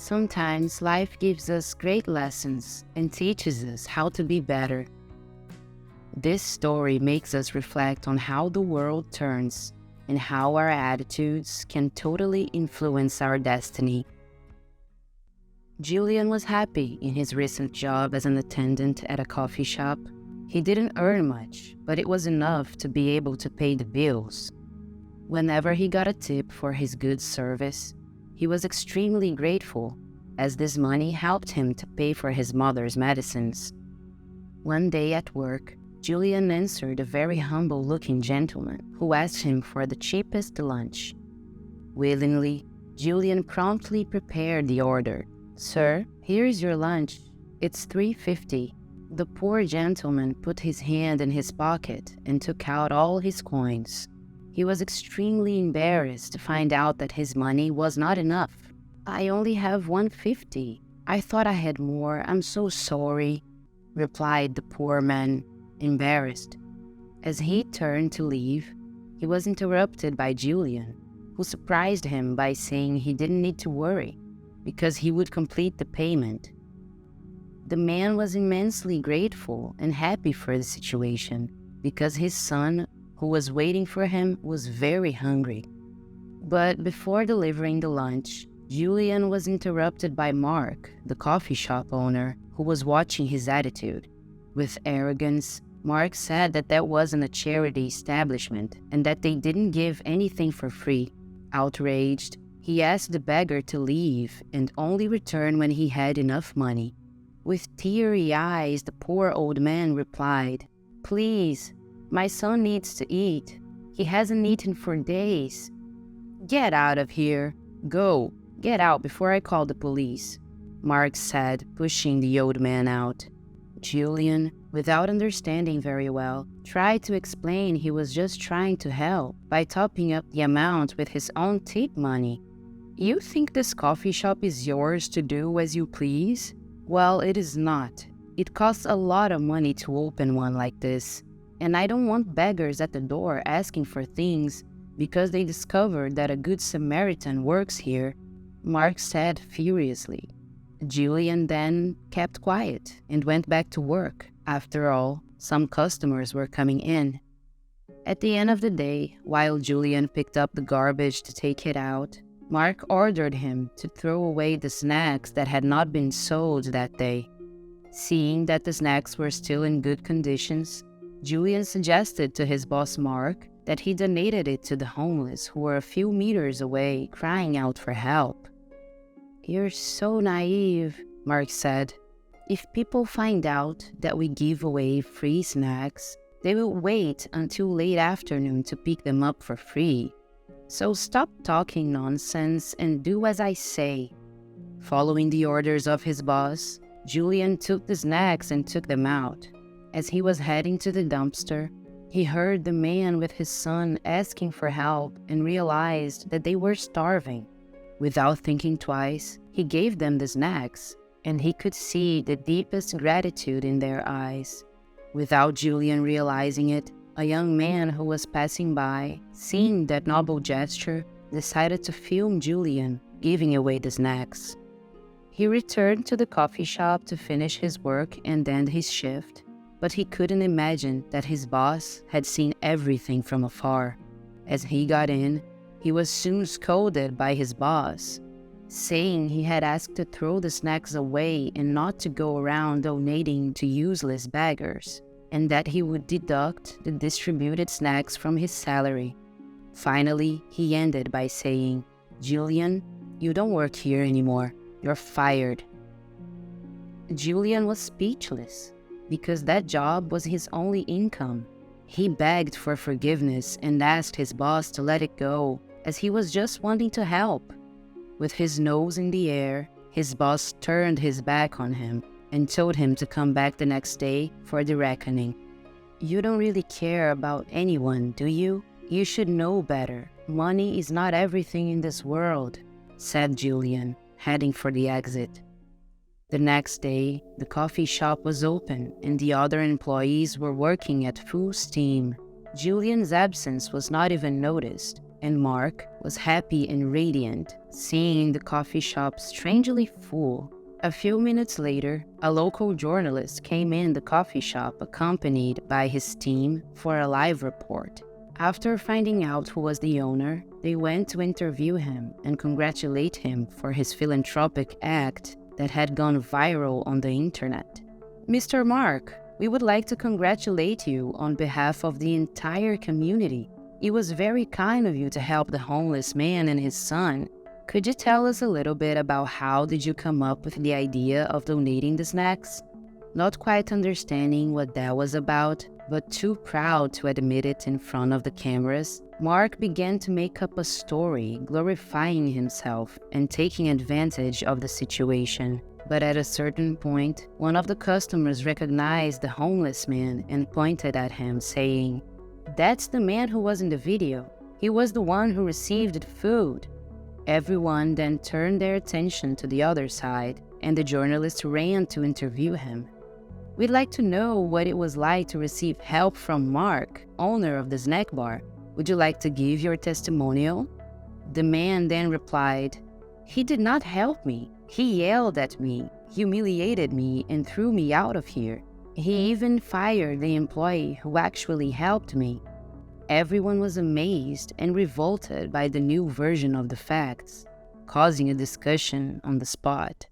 Sometimes life gives us great lessons and teaches us how to be better. This story makes us reflect on how the world turns and how our attitudes can totally influence our destiny. Julian was happy in his recent job as an attendant at a coffee shop. He didn't earn much, but it was enough to be able to pay the bills. Whenever he got a tip for his good service, he was extremely grateful, as this money helped him to pay for his mother's medicines. One day at work, Julian answered a very humble-looking gentleman who asked him for the cheapest lunch. Willingly, Julian promptly prepared the order. "Sir, here is your lunch. It's $3.50. The poor gentleman put his hand in his pocket and took out all his coins. He was extremely embarrassed to find out that his money was not enough. "I only have $1.50. I thought I had more. I'm so sorry," replied the poor man, embarrassed. As he turned to leave, he was interrupted by Julian, who surprised him by saying he didn't need to worry, because he would complete the payment. The man was immensely grateful and happy for the situation, because his son, who was waiting for him, was very hungry. But before delivering the lunch, Julian was interrupted by Mark, the coffee shop owner, who was watching his attitude. With arrogance, Mark said that wasn't a charity establishment and that they didn't give anything for free. Outraged, he asked the beggar to leave and only return when he had enough money. With teary eyes, the poor old man replied, "Please, my son needs to eat. He hasn't eaten for days." "Get out of here. Go. Get out before I call the police," Mark said, pushing the old man out. Julian, without understanding very well, tried to explain he was just trying to help by topping up the amount with his own tip money. "You think this coffee shop is yours to do as you please? Well, it is not. It costs a lot of money to open one like this. And I don't want beggars at the door asking for things because they discovered that a good Samaritan works here," Mark said furiously. Julian then kept quiet and went back to work. After all, some customers were coming in. At the end of the day, while Julian picked up the garbage to take it out, Mark ordered him to throw away the snacks that had not been sold that day. Seeing that the snacks were still in good conditions, Julian suggested to his boss Mark that he donated it to the homeless who were a few meters away crying out for help. "You're so naive," Mark said. "If people find out that we give away free snacks, they will wait until late afternoon to pick them up for free. So stop talking nonsense and do as I say." Following the orders of his boss, Julian took the snacks and took them out. As he was heading to the dumpster, he heard the man with his son asking for help and realized that they were starving. Without thinking twice, he gave them the snacks, and he could see the deepest gratitude in their eyes. Without Julian realizing it, a young man who was passing by, seeing that noble gesture, decided to film Julian giving away the snacks. He returned to the coffee shop to finish his work and end his shift, but he couldn't imagine that his boss had seen everything from afar. As he got in, he was soon scolded by his boss, saying he had asked to throw the snacks away and not to go around donating to useless beggars, and that he would deduct the distributed snacks from his salary. Finally, he ended by saying, "Julian, you don't work here anymore. You're fired." Julian was speechless, because that job was his only income. He begged for forgiveness and asked his boss to let it go, as he was just wanting to help. With his nose in the air, his boss turned his back on him and told him to come back the next day for the reckoning. "You don't really care about anyone, do you? You should know better. Money is not everything in this world," said Julian, heading for the exit. The next day, the coffee shop was open and the other employees were working at full steam. Julian's absence was not even noticed, and Mark was happy and radiant, seeing the coffee shop strangely full. A few minutes later, a local journalist came in the coffee shop accompanied by his team for a live report. After finding out who was the owner, they went to interview him and congratulate him for his philanthropic act that had gone viral on the internet. "Mr. Mark, we would like to congratulate you on behalf of the entire community. It was very kind of you to help the homeless man and his son. Could you tell us a little bit about how did you come up with the idea of donating the snacks?" Not quite understanding what that was about, but too proud to admit it in front of the cameras, Mark began to make up a story glorifying himself and taking advantage of the situation. But at a certain point, one of the customers recognized the homeless man and pointed at him, saying, "That's the man who was in the video. He was the one who received the food." Everyone then turned their attention to the other side, and the journalist ran to interview him. "We'd like to know what it was like to receive help from Mark, owner of the snack bar. Would you like to give your testimonial?" The man then replied, "He did not help me. He yelled at me, humiliated me, and threw me out of here. He even fired the employee who actually helped me." Everyone was amazed and revolted by the new version of the facts, causing a discussion on the spot.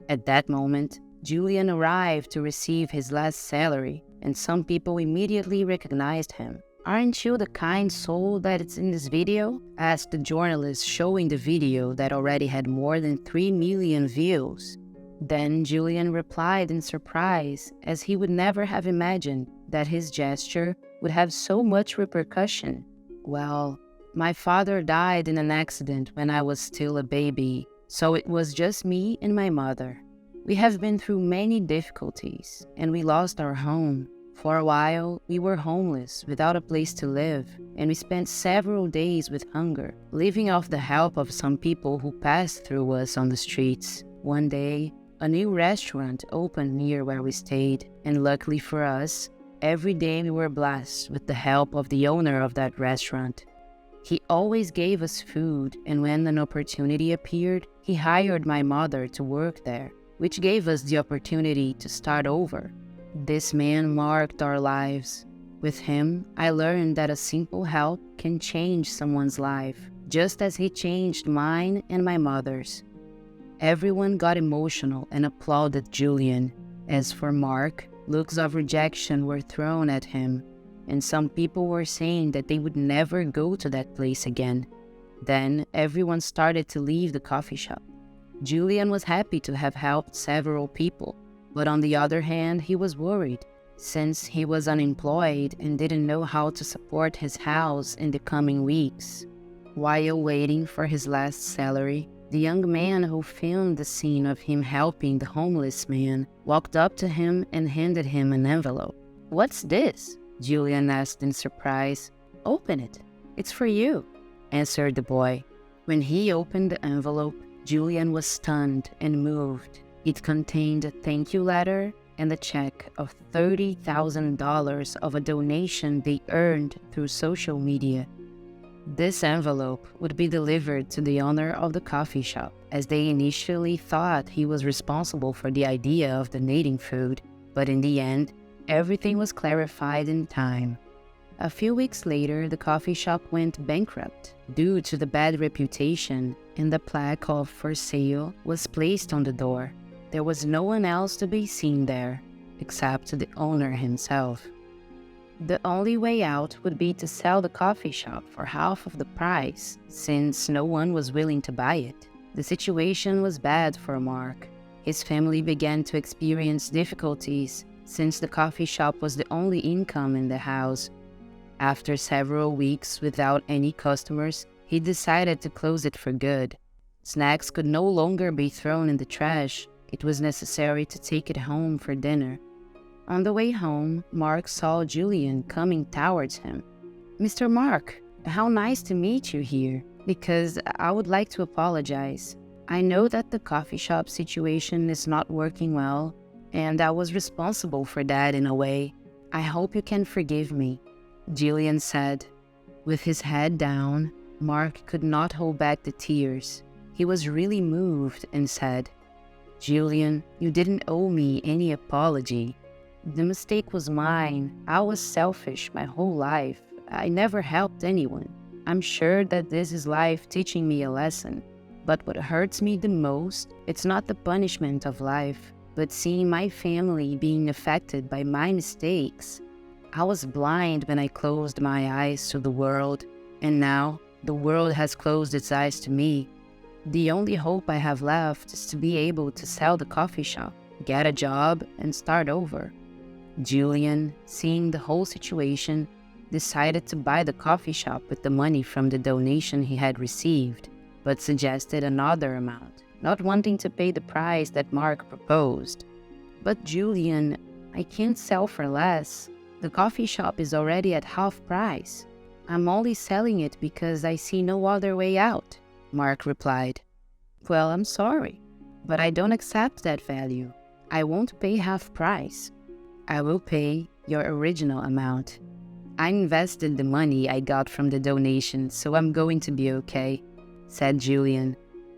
At that moment, Julian arrived to receive his last salary, and some people immediately recognized him. "Aren't you the kind soul that is in this video?" asked the journalist, showing the video that already had more than 3 million views. Then Julian replied in surprise, as he would never have imagined that his gesture would have so much repercussion. "Well, my father died in an accident when I was still a baby, so it was just me and my mother. We have been through many difficulties, and we lost our home. For a while, we were homeless, without a place to live, and we spent several days with hunger, living off the help of some people who passed through us on the streets. One day, a new restaurant opened near where we stayed, and luckily for us, every day we were blessed with the help of the owner of that restaurant. He always gave us food, and when an opportunity appeared, he hired my mother to work there, which gave us the opportunity to start over. This man marked our lives. With him, I learned that a simple help can change someone's life, just as he changed mine and my mother's." Everyone got emotional and applauded Julian. As for Mark, looks of rejection were thrown at him, and some people were saying that they would never go to that place again. Then everyone started to leave the coffee shop. Julian was happy to have helped several people, but on the other hand, he was worried, since he was unemployed and didn't know how to support his house in the coming weeks. While waiting for his last salary, the young man who filmed the scene of him helping the homeless man walked up to him and handed him an envelope. "What's this?" Julian asked in surprise. "Open it. It's for you," answered the boy. When he opened the envelope, Julian was stunned and moved. It contained a thank you letter and a check of $30,000 of a donation they earned through social media. This envelope would be delivered to the owner of the coffee shop, as they initially thought he was responsible for the idea of donating food, but in the end, everything was clarified in time. A few weeks later, the coffee shop went bankrupt due to the bad reputation, and the plaque of "For Sale" was placed on the door. There was no one else to be seen there, except the owner himself. The only way out would be to sell the coffee shop for half of the price, since no one was willing to buy it. The situation was bad for Mark. His family began to experience difficulties, since the coffee shop was the only income in the house. After several weeks without any customers, he decided to close it for good. Snacks could no longer be thrown in the trash. It was necessary to take it home for dinner. On the way home, Mark saw Julian coming towards him. "Mr. Mark, how nice to meet you here, because I would like to apologize. I know that the coffee shop situation is not working well, and I was responsible for that in a way. I hope you can forgive me," Julian said. With his head down, Mark could not hold back the tears. He was really moved and said, "Julian, you didn't owe me any apology. The mistake was mine. I was selfish my whole life. I never helped anyone. I'm sure that this is life teaching me a lesson. But what hurts me the most, it's not the punishment of life, but seeing my family being affected by my mistakes. I was blind when I closed my eyes to the world, and now the world has closed its eyes to me. The only hope I have left is to be able to sell the coffee shop, get a job, and start over." Julian, seeing the whole situation, decided to buy the coffee shop with the money from the donation he had received, but suggested another amount, not wanting to pay the price that Mark proposed. "But Julian, I can't sell for less. The coffee shop is already at half price. I'm only selling it because I see no other way out," Mark replied. "Well, I'm sorry, but I don't accept that value. I won't pay half price. I will pay your original amount. I invested the money I got from the donation, so I'm going to be okay," said Julian.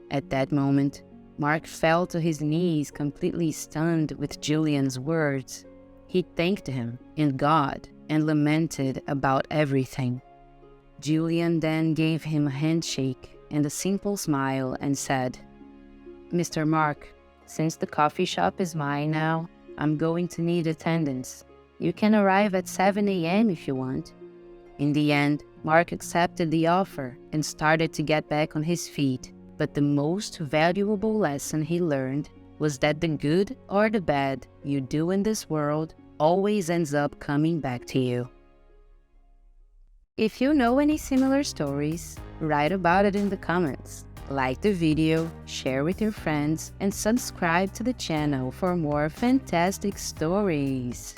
At that moment, Mark fell to his knees, completely stunned with Julian's words. He thanked him and God and lamented about everything. Julian then gave him a handshake and a simple smile and said, "Mr. Mark, since the coffee shop is mine now, I'm going to need attendance. You can arrive at 7 a.m. if you want." In the end, Mark accepted the offer and started to get back on his feet. But the most valuable lesson he learned was that the good or the bad you do in this world always ends up coming back to you. If you know any similar stories, write about it in the comments. Like the video, share with your friends, and subscribe to the channel for more fantastic stories.